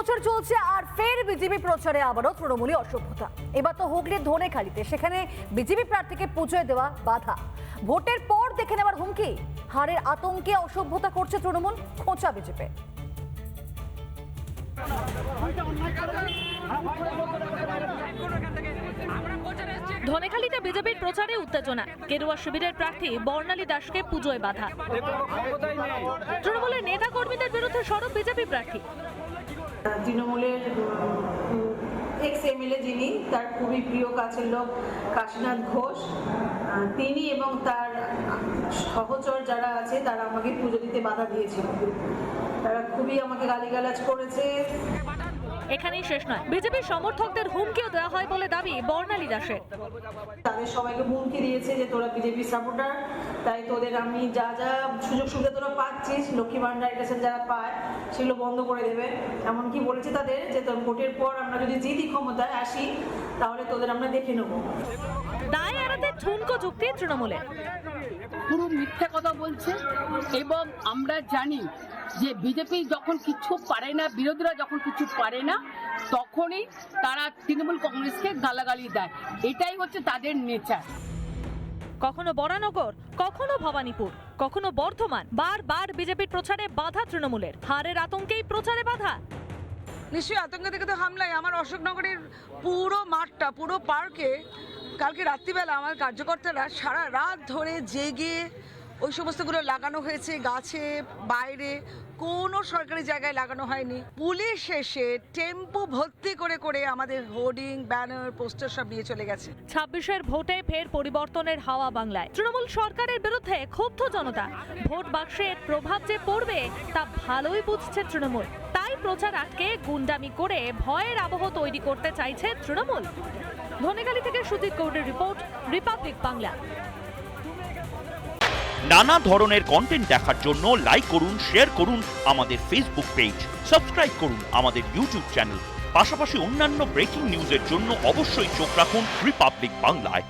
প্রচার চলছে আর ফের বিজেপি প্রচারে আবারও তৃণমূলী অসভ্যতা। এবার তো হুগলির ধনেখালিতে, সেখানে বিজেপি প্রার্থীকে পুজোয় দেওয়া বাধা। ভোটের পর দেখে নেওয়ার হুমকি, হারের আতঙ্কে অসভ্যতা করছে তৃণমূল, খোঁচা বিজেপি। ধনেখালিতে বিজেপির প্রচারে উত্তেজনা, গেরুয়া শিবিরের প্রার্থী বর্ণালী দাসকে পুজোয় বাধা। তৃণমূলের নেতা কর্মীদের বিরুদ্ধে সরব বিজেপি প্রার্থী। তৃণমূলের এক্স এমএলএ যিনি, তার খুবই প্রিয় কাছের লোক কাশীনাথ ঘোষ, তিনি এবং তার সহচর যারা আছে তারা আমাকে পুজো দিতে বাধা দিয়েছিল। তারা খুবই আমাকে গালিগালাজ করেছে। এখানেই শেষ নয়, বিজেপির সমর্থকদের হুমকিও দেওয়া হয় বলে দাবি বর্ণালী দাসের। তাদের সবাইকে হুমকি দিয়েছে যে তোরা বিজেপি সাপোর্টার, তাই তোদের আমি যা যা সুযোগ সুবিধা তোরা পাচ্ছিস, লক্ষ্মী ভান্ডার রেশন যারা পায় সেগুলো বন্ধ করে দেবে। এমনকি বলেছে তাদের যে তোর ভোটের পর আমরা যদি জিতি ক্ষমতায় আসি তাহলে তোদের আমরা দেখে নেবো। দায় এড়াতে ঠুনকো যুক্তি তৃণমূলের। পুরো মিথ্যা কথা বলছে এবং আমরা জানি যে বিজেপি যখন কিছু পারে না, বিরোধীরা যখন কিছু পারে না, তখনই তারা তৃণমূল কংগ্রেসকে গালাগালি দেয়। এটাই হচ্ছে তাদের নেচার। কখনো বরানগর, কখনো ভবানীপুর, কখনো বর্ধমান, বারবার বিজেপির প্রচারে বাধা তৃণমূলের। হারের আতঙ্কেই প্রচারে বাধা। নিশ্চয়ই আতঙ্ক থেকে তো হামলায় আমার অশোকনগরের পুরো মাঠটা, পুরো পার্কে কালকে রাত্রিবেলা আমার কার্যকর্তারা সারা রাত ধরে জেগে ওই সমস্তগুলো লাগানো হয়েছে, গাছে, বাইরে, কোনো সরকারি জায়গায় লাগানো হয়নি। পুলিশ এসে টেম্পো ভর্তি করে করে আমাদের হোর্ডিং, ব্যানার, পোস্টার সব নিয়ে চলে গেছে। 26-এর ভোটে ফের পরিবর্তনের হাওয়া বাংলায়। তৃণমূল সরকারের বিরুদ্ধে ক্ষুব্ধ জনতা। ভোট বাক্সের প্রভাব যে পড়বে তা ভালোই বুঝছে তৃণমূল। তাই প্রচার আটকে গুন্ডামি করে ভয়ের আবহ তৈরি করতে চাইছে তৃণমূল। ধনেখালি থেকে সুজিত গৌড়ের রিপোর্ট, রিপাবলিক বাংলা। নানা ধরনের কন্টেন্ট দেখার জন্য লাইক করুন, শেয়ার করুন আমাদের ফেসবুক পেজ, সাবস্ক্রাইব করুন আমাদের ইউটিউব চ্যানেল। পাশাপাশি অন্যান্য ব্রেকিং নিউজের জন্য অবশ্যই চোখ রাখুন রিপাবলিক বাংলায়।